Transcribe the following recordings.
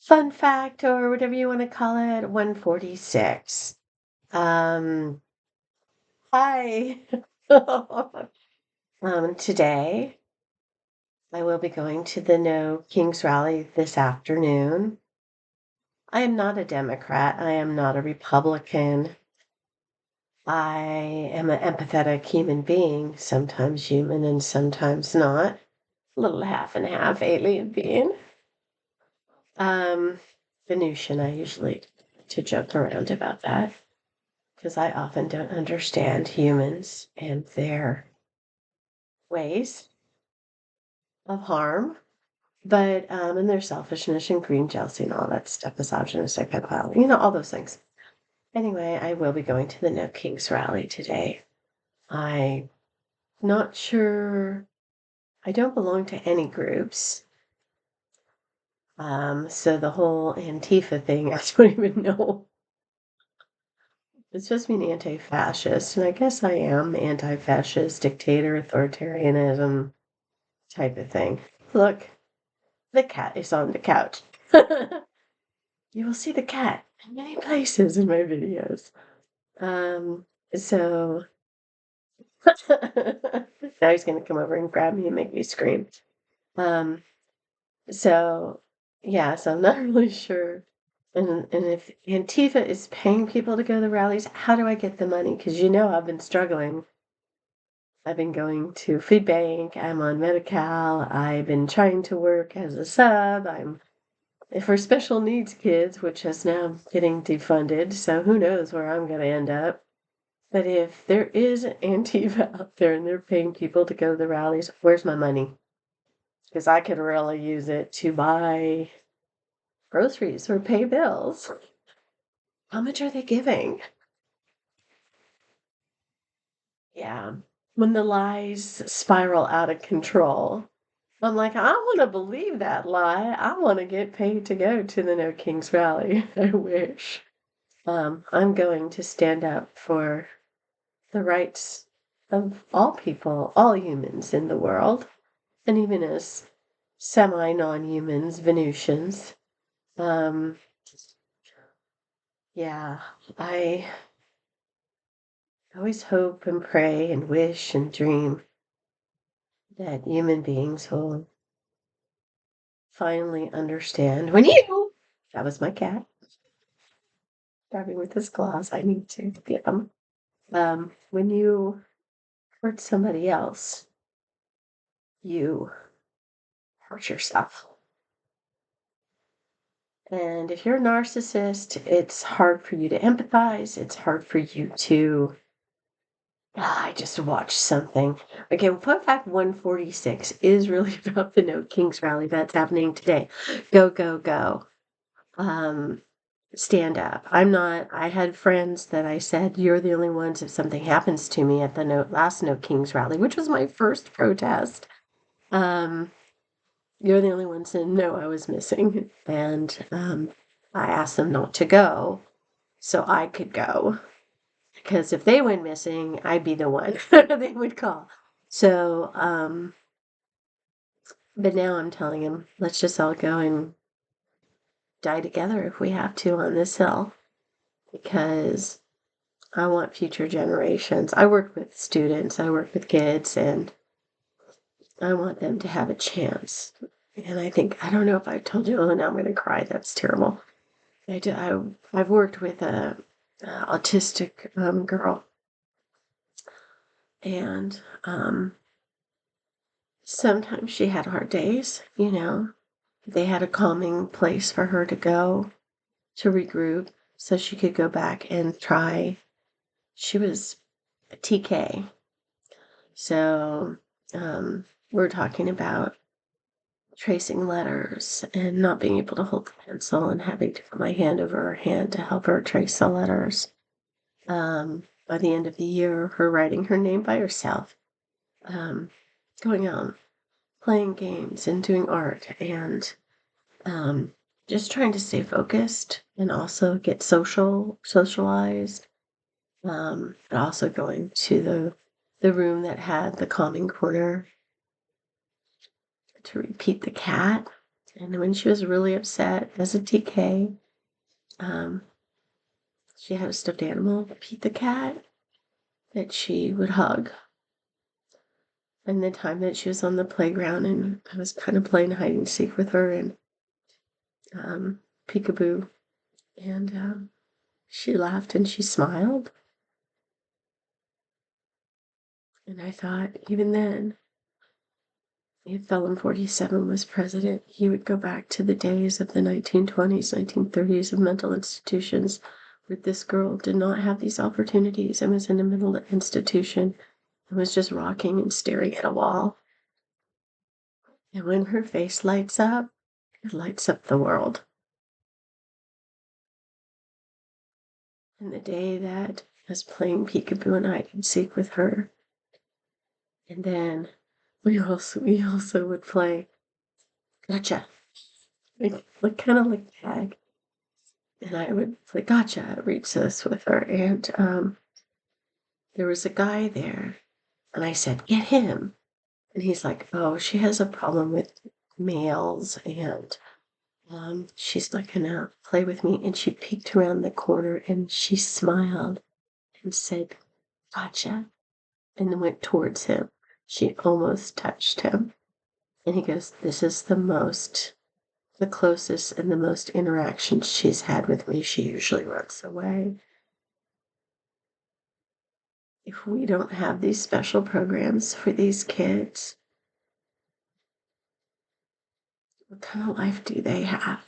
Fun fact, or whatever you want to call it, 146. Um, Hi. Today I will be going to the No Kings rally this afternoon. I am not a Democrat. I am not a Republican. I am an empathetic human being, sometimes human and sometimes not. A little half and half alien being. Um, Venusian, I usually to joke around about that because I often don't understand humans and their ways of harm, but and their selfishness and green jealousy and all that stuff, misogynistic pedophile, all those things. Anyway, I will be going to the No Kings rally today. I'm not sure. I don't belong to any groups. So the whole Antifa thing, I don't even know. It's supposed to be an anti-fascist, and I guess I am anti-fascist, dictator, authoritarianism type of thing. Look, the cat is on the couch. You will see the cat in many places in my videos. So now he's gonna come over and grab me and make me scream. Um, so yeah, so I'm not really sure. And if Antifa is paying people to go to the rallies, how do I get the money? Because I've been struggling. I've been going to food bank. I'm on Medi-Cal. I've been trying to work as a sub. I'm for special needs kids, which is now getting defunded. So who knows where I'm going to end up. But if there is Antifa out there and they're paying people to go to the rallies, where's my money? Because I could really use it to buy groceries or pay bills. How much are they giving? Yeah. When the lies spiral out of control, I'm like, I want to believe that lie. I want to get paid to go to the No Kings rally. I wish. I'm going to stand up for the rights of all people, all humans in the world, and even as semi-non-humans, Venusians. Um, yeah, I always hope and pray and wish and dream that human beings will finally understand that was my cat, grabbing with his claws, I need to get him. When you hurt somebody else, you hurt yourself. And if you're a narcissist, it's hard for you to empathize. It's hard for you to. I just watched something. Okay, well, Fun Fact 146 is really about the No Kings rally that's happening today. Go, go, go. Stand up. I had friends that I said, you're the only ones if something happens to me at the last No Kings rally, which was my first protest. You're the only ones that know I was missing. And I asked them not to go so I could go. Because if they went missing, I'd be the one they would call. So, but now I'm telling them, let's just all go and die together if we have to on this hill. Because I want future generations. I work with students, I work with kids, and I want them to have a chance. And I don't know if I told you, oh, now I'm going to cry. That's terrible. I've worked with a autistic girl, and sometimes she had hard days. They had a calming place for her to go to regroup, so she could go back and try. She was a TK, so we're talking about tracing letters and not being able to hold the pencil and having to put my hand over her hand to help her trace the letters. By the end of the year, her writing her name by herself, going out, playing games and doing art, and just trying to stay focused and also get socialized. But also going to the room that had the calming corner to repeat the cat. And when she was really upset as a TK, she had a stuffed animal, Pete the cat, that she would hug. And the time that she was on the playground and I was kind of playing hide and seek with her and peekaboo, and she laughed and she smiled. And I thought, even then, if Felon 47 was president, he would go back to the days of the 1920s, 1930s of mental institutions where this girl did not have these opportunities and was in a mental institution and was just rocking and staring at a wall. And when her face lights up, it lights up the world. And the day that I was playing peekaboo and hide and seek with her, and then we also would play gotcha, like kind of like tag. And I would play gotcha at recess with her. And there was a guy there, and I said, "Get him." And he's like, "Oh, she has a problem with males, and she's not gonna play with me." And she peeked around the corner and she smiled and said, "Gotcha," and then went towards him. She almost touched him. And he goes, "This is the closest and the most interactions she's had with me. She usually runs away." If we don't have these special programs for these kids, what kind of life do they have?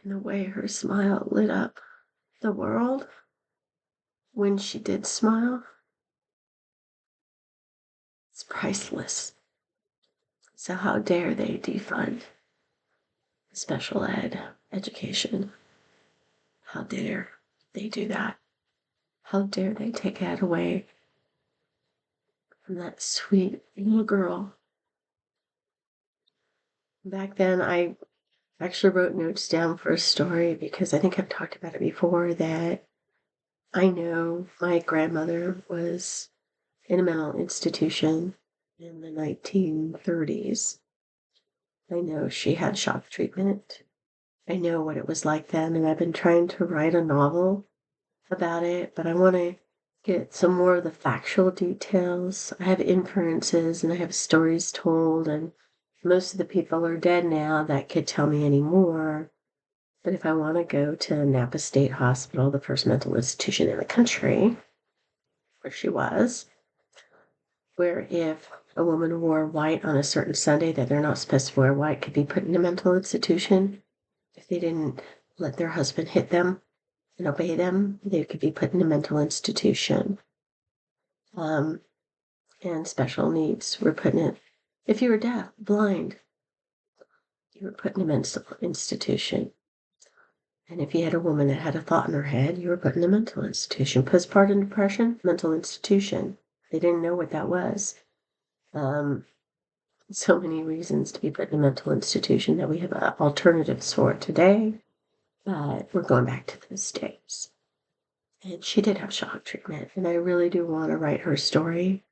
And the way her smile lit up the world when she did smile, it's priceless. So how dare they defund special ed education? How dare they do that? How dare they take that away from that sweet little girl? Back then, I actually wrote notes down for a story because I think I've talked about it before that I know my grandmother was in a mental institution in the 1930s. I know she had shock treatment. I know what it was like then, and I've been trying to write a novel about it, but I want to get some more of the factual details. I have inferences and I have stories told, and most of the people are dead now that could tell me any more. But if I want to go to Napa State Hospital, the first mental institution in the country, where she was, where if a woman wore white on a certain Sunday that they're not supposed to wear white, could be put in a mental institution. If they didn't let their husband hit them and obey them, they could be put in a mental institution. And special needs were put in it. If you were deaf, blind, you were put in a mental institution. And if you had a woman that had a thought in her head, you were put in a mental institution. Postpartum depression, mental institution. They didn't know what that was. So many reasons to be put in a mental institution that we have alternatives for today, but we're going back to those days. And she did have shock treatment, and I really do want to write her story.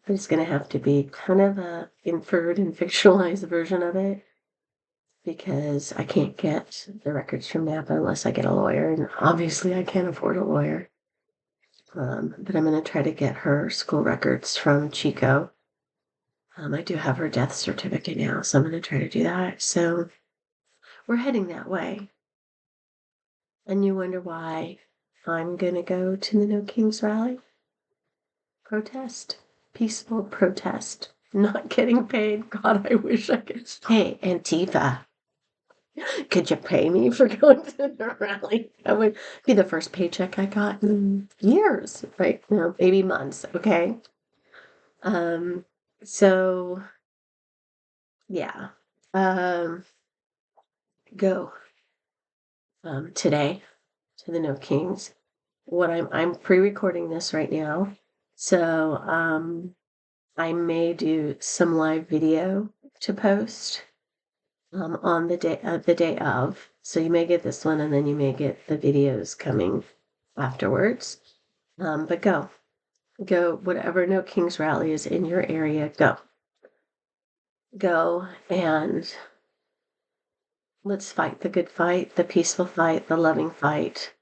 But it's going to have to be kind of a inferred and fictionalized version of it because I can't get the records from Napa unless I get a lawyer, and obviously I can't afford a lawyer. But I'm going to try to get her school records from Chico. I do have her death certificate now, so I'm going to try to do that. So we're heading that way. And you wonder why I'm going to go to the No Kings rally? Protest. Peaceful protest. Not getting paid. God, I wish I could. Hey, Antifa, could you pay me for going to the rally? That would be the first paycheck I got in years, right? No, maybe months, okay? So yeah. Go today to the No Kings. What I'm pre-recording this right now. So I may do some live video to post on the day of. So you may get this one and then you may get the videos coming afterwards. But go, whatever No Kings rally is in your area, go. go and let's fight the good fight, the peaceful fight, the loving fight.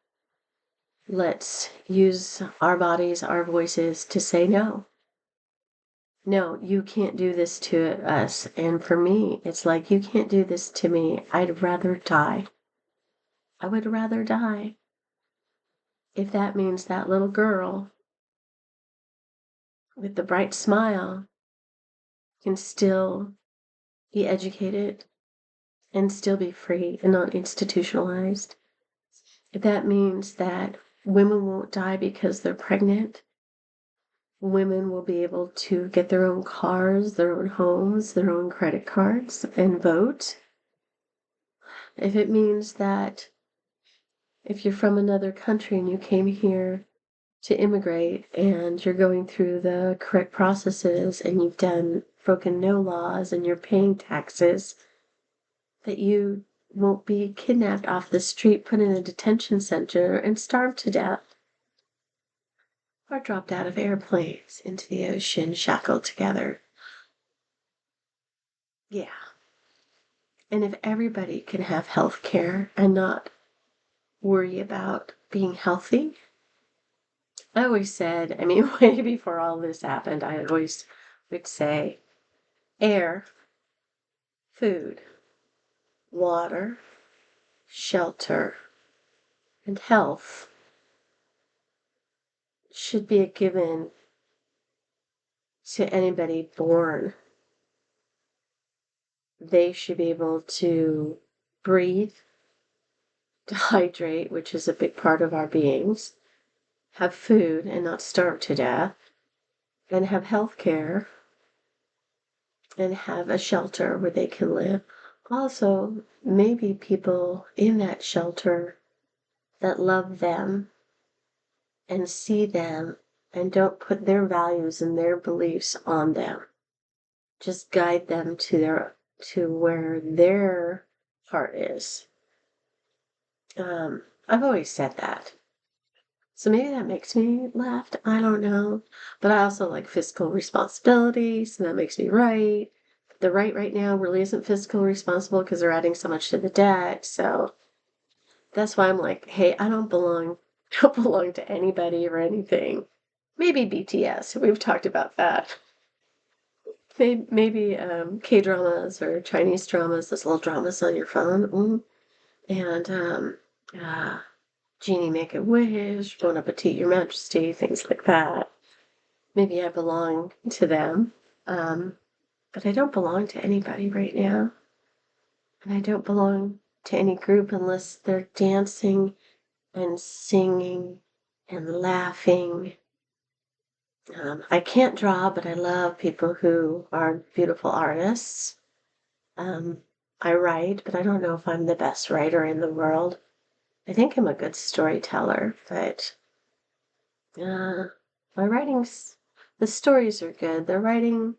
Let's use our bodies, our voices to say no. No, you can't do this to us. And for me, it's like, you can't do this to me. I'd rather die. I would rather die. If that means that little girl with the bright smile can still be educated and still be free and not institutionalized. If that means that women won't die because they're pregnant, women will be able to get their own cars, their own homes, their own credit cards, and vote. If it means that if you're from another country and you came here to immigrate and you're going through the correct processes and you've broken no laws and you're paying taxes, that you won't be kidnapped off the street, put in a detention center, and starved to death, or dropped out of airplanes into the ocean, shackled together. Yeah. And if everybody can have health care and not worry about being healthy, I always said, I mean, way before all this happened, I always would say air, food, water, shelter, and health should be a given to anybody born. They should be able to breathe, to hydrate, which is a big part of our beings, have food and not starve to death, and have health care, and have a shelter where they can live. Also, maybe people in that shelter that love them and see them and don't put their values and their beliefs on them. Just guide them to where their heart is. I've always said that. So maybe that makes me laugh. I don't know. But I also like fiscal responsibility, so that makes me right. The right now really isn't fiscal responsible because they're adding so much to the debt. So that's why I'm like, hey, I don't belong to anybody or anything. Maybe BTS. We've talked about that. Maybe K-dramas or Chinese dramas, those little dramas on your phone. And Genie Make a Wish, Bon Appetit, Your Majesty, things like that. Maybe I belong to them. But I don't belong to anybody right now. And I don't belong to any group unless they're dancing and singing and laughing. I can't draw, but I love people who are beautiful artists. I write, but I don't know if I'm the best writer in the world. I think I'm a good storyteller, but my the stories are good. The writing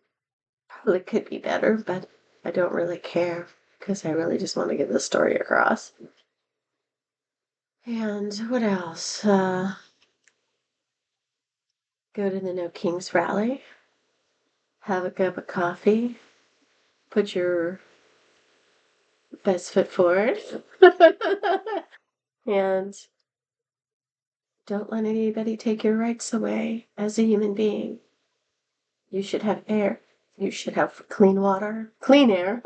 probably could be better, but I don't really care because I really just want to get the story across. And what else? Go to the No Kings rally, have a cup of coffee, put your best foot forward, and don't let anybody take your rights away as a human being. You should have air. You should have clean water, clean air,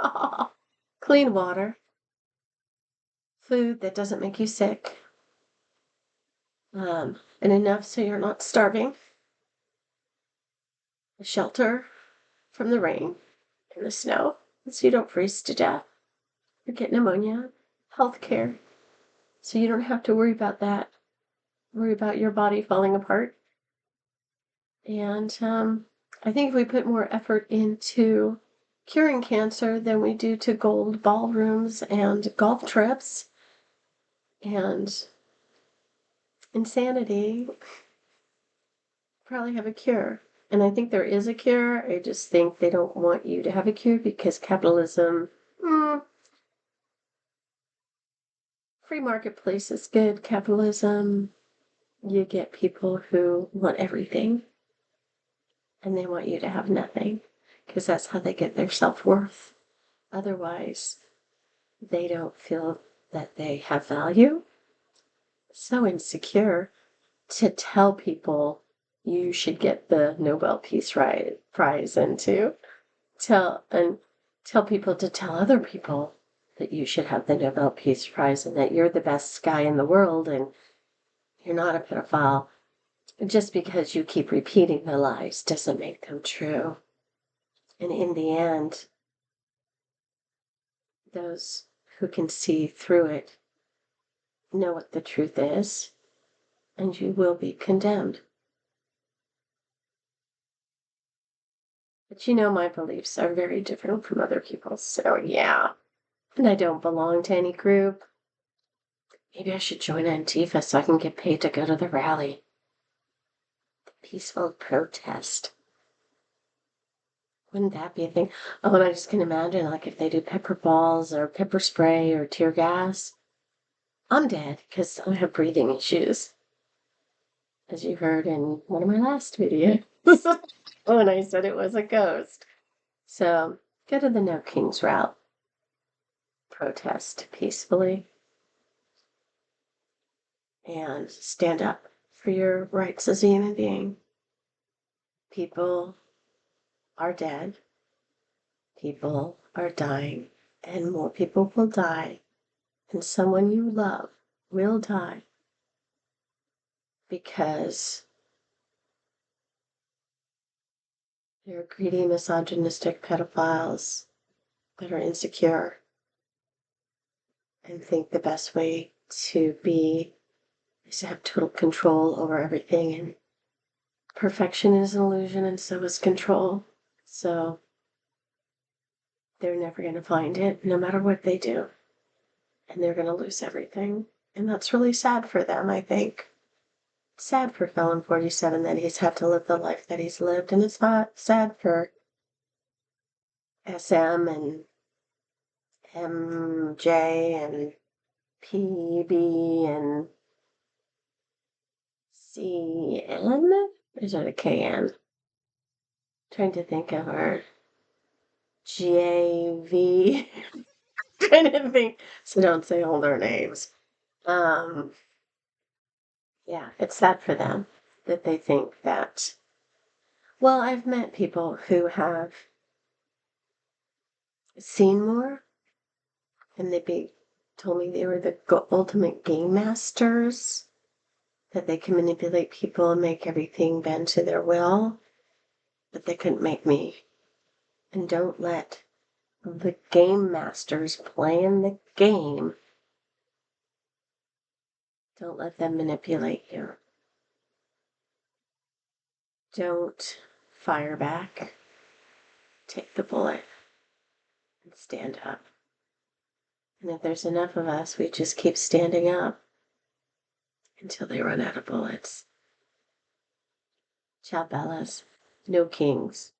clean water, food that doesn't make you sick, and enough so you're not starving, a shelter from the rain and the snow so you don't freeze to death or get pneumonia, health care so you don't have to worry about that, worry about your body falling apart. And I think if we put more effort into curing cancer than we do to gold ballrooms and golf trips and insanity, probably have a cure. And I think there is a cure. I just think they don't want you to have a cure because capitalism, free marketplace is good. Capitalism, you get people who want everything and they want you to have nothing. because that's how they get their self-worth. Otherwise, they don't feel that they have value. So insecure to tell people you should get the Nobel Peace Prize and to tell people to tell other people that you should have the Nobel Peace Prize and that you're the best guy in the world and you're not a pedophile. Just because you keep repeating the lies doesn't make them true. And in the end, those who can see through it know what the truth is, and you will be condemned. But my beliefs are very different from other people's, so yeah. And I don't belong to any group. Maybe I should join Antifa so I can get paid to go to the rally. The peaceful protest. Wouldn't that be a thing? Oh, and I just can imagine, like, if they do pepper balls or pepper spray or tear gas, I'm dead because I have breathing issues, as you heard in one of my last videos when I said it was a ghost. So go to the No Kings route. Protest peacefully and stand up for your rights as a human being. People are dead. People are dying, and more people will die, and someone you love will die because they're greedy, misogynistic pedophiles that are insecure and think the best way to be is to have total control over everything. And perfection is an illusion, and so is control. So they're never going to find it, no matter what they do. And they're going to lose everything. And that's really sad for them, I think. It's sad for Felon 47 that he's had to live the life that he's lived. And it's not sad for SM and MJ and PB and CN? Or is it a KN? Trying to think of our JV. Trying to think. So don't say all their names. Yeah, it's sad for them that they think that. Well, I've met people who have seen more, and told me they were the ultimate game masters, that they can manipulate people and make everything bend to their will, but they couldn't make me. And don't let the game masters playing the game, don't let them manipulate you. Don't fire back. Take the bullet and stand up. And if there's enough of us, we just keep standing up until they run out of bullets. Ciao, Bellas. No kings.